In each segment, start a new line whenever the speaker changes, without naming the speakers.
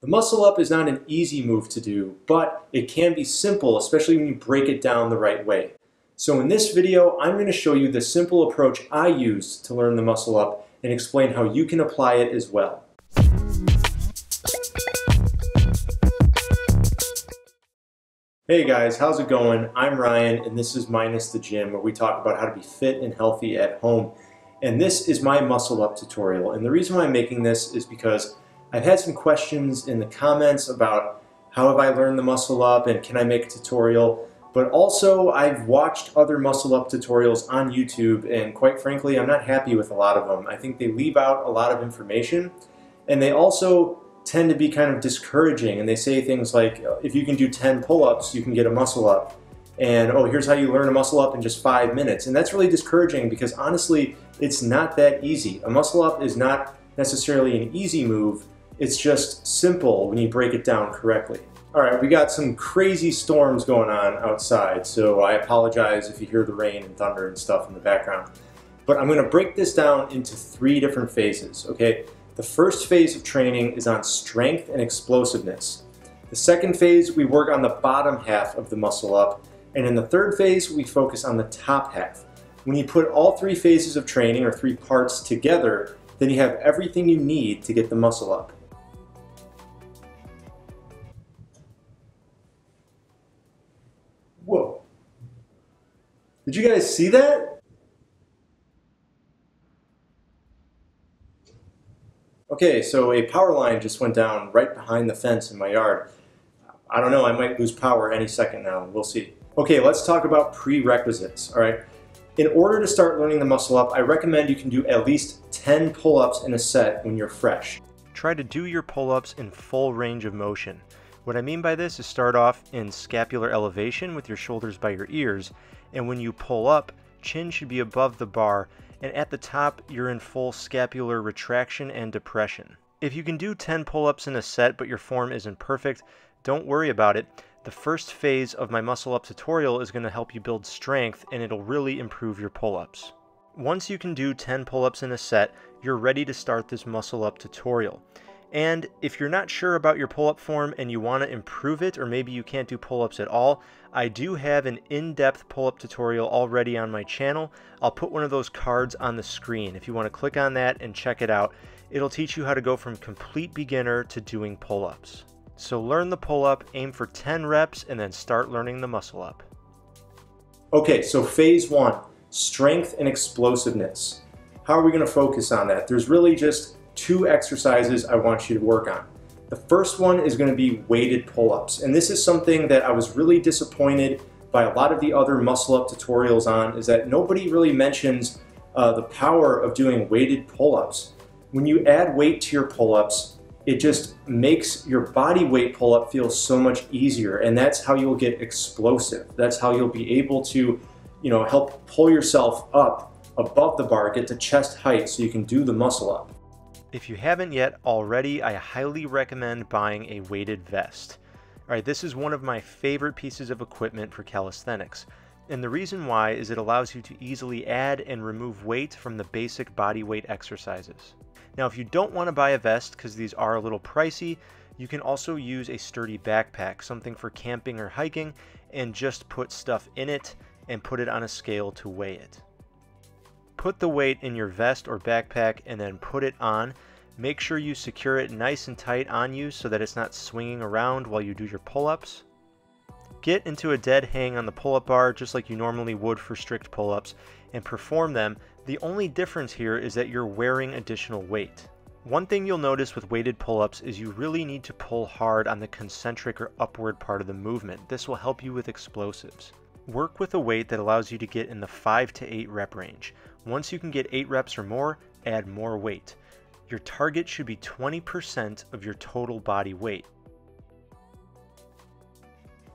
The muscle up is not an easy move to do, but it can be simple, especially when you break it down the right way. So in this video, I'm going to show you the simple approach I use to learn the muscle up and explain how you can apply it as well. Hey guys, how's it going? I'm Ryan and this is Minus the Gym, where we talk about how to be fit and healthy at home. And this is my muscle up tutorial. And the reason why I'm making this is because I've had some questions in the comments about how have I learned the muscle up and can I make a tutorial? But also I've watched other muscle up tutorials on YouTube and quite frankly I'm not happy with a lot of them. I think they leave out a lot of information and they also tend to be kind of discouraging, and they say things like if you can do 10 pull-ups you can get a muscle up, and oh, here's how you learn a muscle up in just 5 minutes. And that's really discouraging because honestly it's not that easy. A muscle up is not necessarily an easy move. It's just simple when you break it down correctly. Alright, we got some crazy storms going on outside, so I apologize if you hear the rain and thunder and stuff in the background. But I'm going to break this down into 3 different phases, okay? The first phase of training is on strength and explosiveness. The second phase, we work on the bottom half of the muscle up. And in the third phase, we focus on the top half. When you put all 3 phases of training, or 3 parts together, then you have everything you need to get the muscle up. Whoa. Did you guys see that? Okay, so a power line just went down right behind the fence in my yard. I don't know, I might lose power any second now. We'll see. Okay, let's talk about prerequisites, all right? In order to start learning the muscle up, I recommend you can do at least 10 pull-ups in a set when you're fresh.
Try to do your pull-ups in full range of motion. What I mean by this is start off in scapular elevation with your shoulders by your ears, and when you pull up, chin should be above the bar, and at the top you're in full scapular retraction and depression. If you can do 10 pull-ups in a set but your form isn't perfect, don't worry about it. The first phase of my muscle up tutorial is going to help you build strength, and it'll really improve your pull-ups. Once you can do 10 pull-ups in a set, you're ready to start this muscle up tutorial. And if you're not sure about your pull-up form and you want to improve it, or maybe you can't do pull-ups at all, I do have an in-depth pull-up tutorial already on my channel. I'll put one of those cards on the screen. If you want to click on that and check it out, it'll teach you how to go from complete beginner to doing pull-ups. So learn the pull-up, aim for 10 reps, and then start learning the muscle up.
Okay, so phase 1, strength and explosiveness. How are we going to focus on that? There's really just 2 exercises I want you to work on. The first one is going to be weighted pull-ups, and this is something that I was really disappointed by a lot of the other muscle up tutorials on, is that nobody really mentions the power of doing weighted pull-ups. When you add weight to your pull-ups, it just makes your body weight pull-up feel so much easier, and that's how you'll get explosive. That's how you'll be able to, help pull yourself up above the bar, get to chest height so you can do the muscle up.
If you haven't yet already, I highly recommend buying a weighted vest. Alright, this is one of my favorite pieces of equipment for calisthenics. And the reason why is it allows you to easily add and remove weight from the basic body weight exercises. Now, if you don't want to buy a vest because these are a little pricey, you can also use a sturdy backpack, something for camping or hiking, and just put stuff in it and put it on a scale to weigh it. Put the weight in your vest or backpack and then put it on. Make sure you secure it nice and tight on you so that it's not swinging around while you do your pull-ups. Get into a dead hang on the pull-up bar just like you normally would for strict pull-ups and perform them. The only difference here is that you're wearing additional weight. One thing you'll notice with weighted pull-ups is you really need to pull hard on the concentric or upward part of the movement. This will help you with explosives. Work with a weight that allows you to get in the 5 to 8 rep range. Once you can get 8 reps or more, add more weight. Your target should be 20% of your total body weight.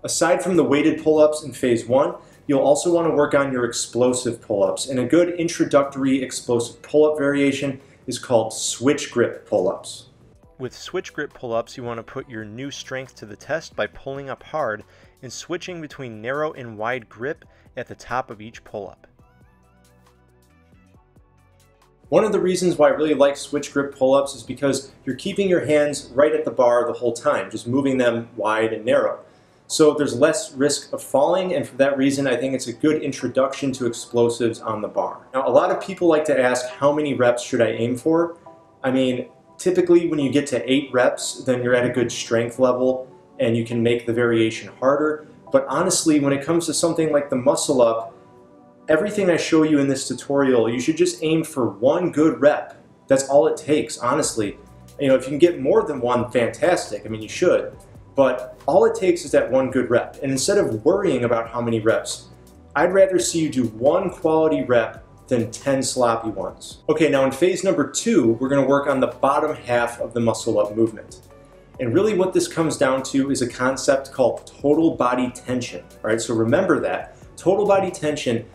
Aside from the weighted pull-ups in phase 1, you'll also want to work on your explosive pull-ups. And a good introductory explosive pull-up variation is called switch grip pull-ups.
With switch grip pull-ups, you want to put your new strength to the test by pulling up hard and switching between narrow and wide grip at the top of each pull-up.
One of the reasons why I really like switch grip pull-ups is because you're keeping your hands right at the bar the whole time, just moving them wide and narrow. So there's less risk of falling, and for that reason I think it's a good introduction to explosives on the bar. Now a lot of people like to ask, how many reps should I aim for? I mean, typically when you get to 8 reps, then you're at a good strength level and you can make the variation harder. But honestly, when it comes to something like the muscle up, everything I show you in this tutorial, you should just aim for 1 good rep. That's all it takes, honestly. You know, if you can get more than 1, fantastic. I mean, you should. But all it takes is that 1 good rep. And instead of worrying about how many reps, I'd rather see you do 1 quality rep than 10 sloppy ones. Okay, now in phase number 2, we're gonna work on the bottom half of the muscle up movement. And really what this comes down to is a concept called total body tension. All right, so remember that. Total body tension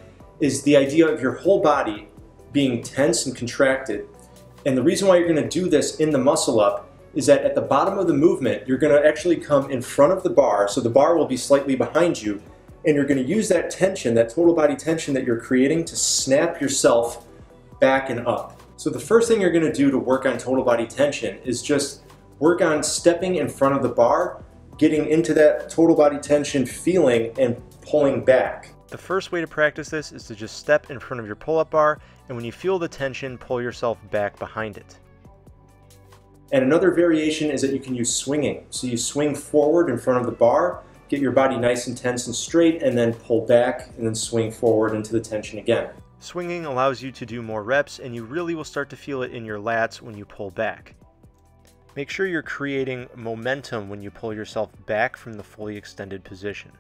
is the idea of your whole body being tense and contracted. And the reason why you're gonna do this in the muscle up is that at the bottom of the movement, you're gonna actually come in front of the bar, so the bar will be slightly behind you, and you're gonna use that tension, that total body tension that you're creating, to snap yourself back and up. So the first thing you're gonna do to work on total body tension is just work on stepping in front of the bar, getting into that total body tension feeling and pulling back.
The first way to practice this is to just step in front of your pull-up bar, and when you feel the tension, pull yourself back behind it.
And another variation is that you can use swinging. So you swing forward in front of the bar, get your body nice and tense and straight, and then pull back and then swing forward into the tension again.
Swinging allows you to do more reps, and you really will start to feel it in your lats when you pull back. Make sure you're creating momentum when you pull yourself back from the fully extended position.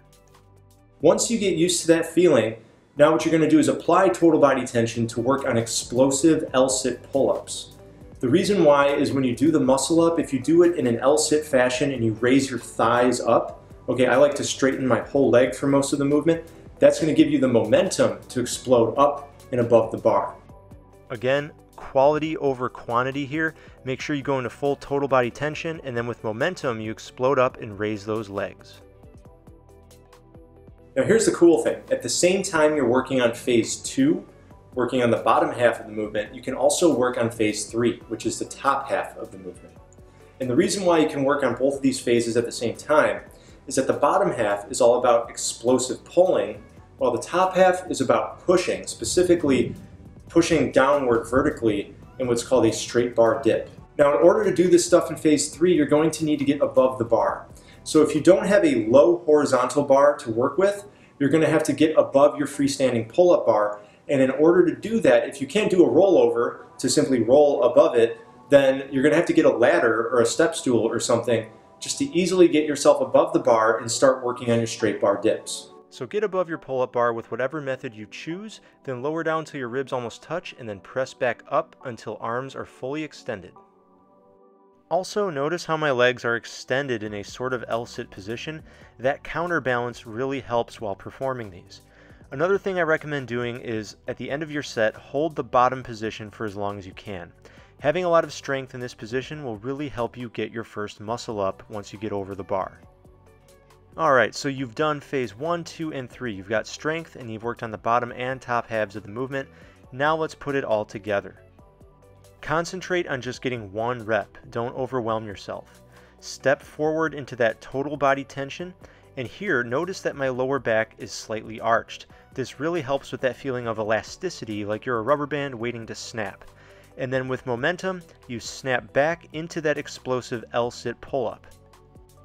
Once you get used to that feeling, now what you're going to do is apply total body tension to work on explosive L-sit pull-ups. The reason why is when you do the muscle up, if you do it in an L-sit fashion and you raise your thighs up, okay, I like to straighten my whole leg for most of the movement, that's going to give you the momentum to explode up and above the bar.
Again, quality over quantity here. Make sure you go into full total body tension, and then with momentum you explode up and raise those legs.
Now here's the cool thing. At the same time you're working on phase 2, working on the bottom half of the movement, you can also work on phase 3, which is the top half of the movement. And the reason why you can work on both of these phases at the same time is that the bottom half is all about explosive pulling, while the top half is about pushing, specifically pushing downward vertically in what's called a straight bar dip. Now in order to do this stuff in phase 3, you're going to need to get above the bar. So if you don't have a low horizontal bar to work with, you're going to have to get above your freestanding pull-up bar. And in order to do that, if you can't do a rollover to simply roll above it, then you're going to have to get a ladder or a step stool or something just to easily get yourself above the bar and start working on your straight bar dips.
So get above your pull-up bar with whatever method you choose, then lower down till your ribs almost touch, and then press back up until arms are fully extended. Also, notice how my legs are extended in a sort of L-sit position. That counterbalance really helps while performing these. Another thing I recommend doing is, at the end of your set, hold the bottom position for as long as you can. Having a lot of strength in this position will really help you get your first muscle up once you get over the bar. Alright, so you've done phase 1, 2, and 3. You've got strength and you've worked on the bottom and top halves of the movement. Now let's put it all together. Concentrate on just getting 1 rep. Don't overwhelm yourself. Step forward into that total body tension, and here notice that my lower back is slightly arched. This really helps with that feeling of elasticity, like you're a rubber band waiting to snap. And then with momentum, you snap back into that explosive L-sit pull-up.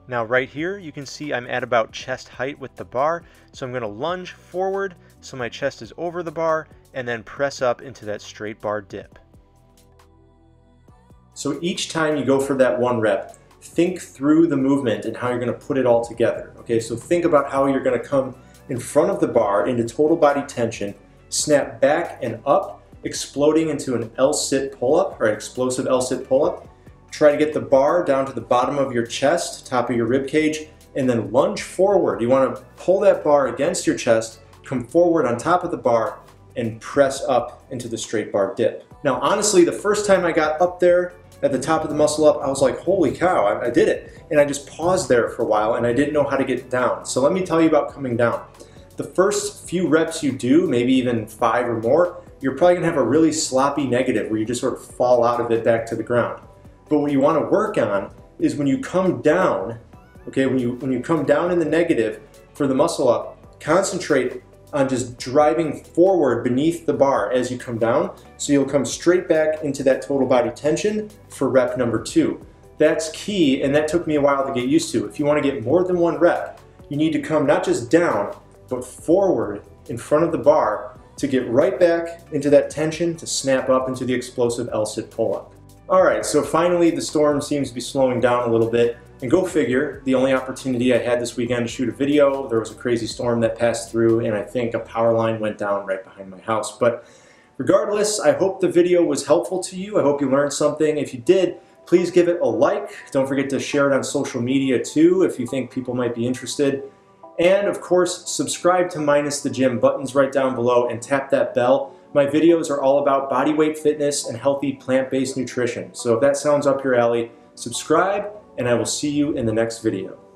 Now right here, you can see I'm at about chest height with the bar, so I'm going to lunge forward so my chest is over the bar, and then press up into that straight bar dip.
So each time you go for that 1 rep, think through the movement and how you're going to put it all together. Okay, so think about how you're going to come in front of the bar into total body tension, snap back and up, exploding into an L-sit pull-up, or an explosive L-sit pull-up. Try to get the bar down to the bottom of your chest, top of your rib cage, and then lunge forward. You want to pull that bar against your chest, come forward on top of the bar, and press up into the straight bar dip. Now honestly, the first time I got up there at the top of the muscle up, I was like, holy cow, I did it. And I just paused there for a while and I didn't know how to get down. So let me tell you about coming down. The first few reps you do, maybe even 5 or more, you're probably gonna have a really sloppy negative where you just sort of fall out of it back to the ground. But what you wanna work on is when you come down, okay, when you come down in the negative for the muscle up, concentrate on just driving forward beneath the bar as you come down, so you'll come straight back into that total body tension for rep number 2. That's key, and that took me a while to get used to. If you want to get more than 1 rep, you need to come not just down, but forward in front of the bar to get right back into that tension to snap up into the explosive L-sit pull-up. All right, so finally the storm seems to be slowing down a little bit. And go figure, the only opportunity I had this weekend to shoot a video, there was a crazy storm that passed through, and I think a power line went down right behind my house. But regardless, I hope the video was helpful to you. I hope you learned something. If you did, please give it a like. Don't forget to share it on social media too if you think people might be interested. And of course, subscribe to Minus the Gym, buttons right down below, and tap that bell. My videos are all about body weight fitness and healthy plant-based nutrition. So if that sounds up your alley, subscribe, and I will see you in the next video.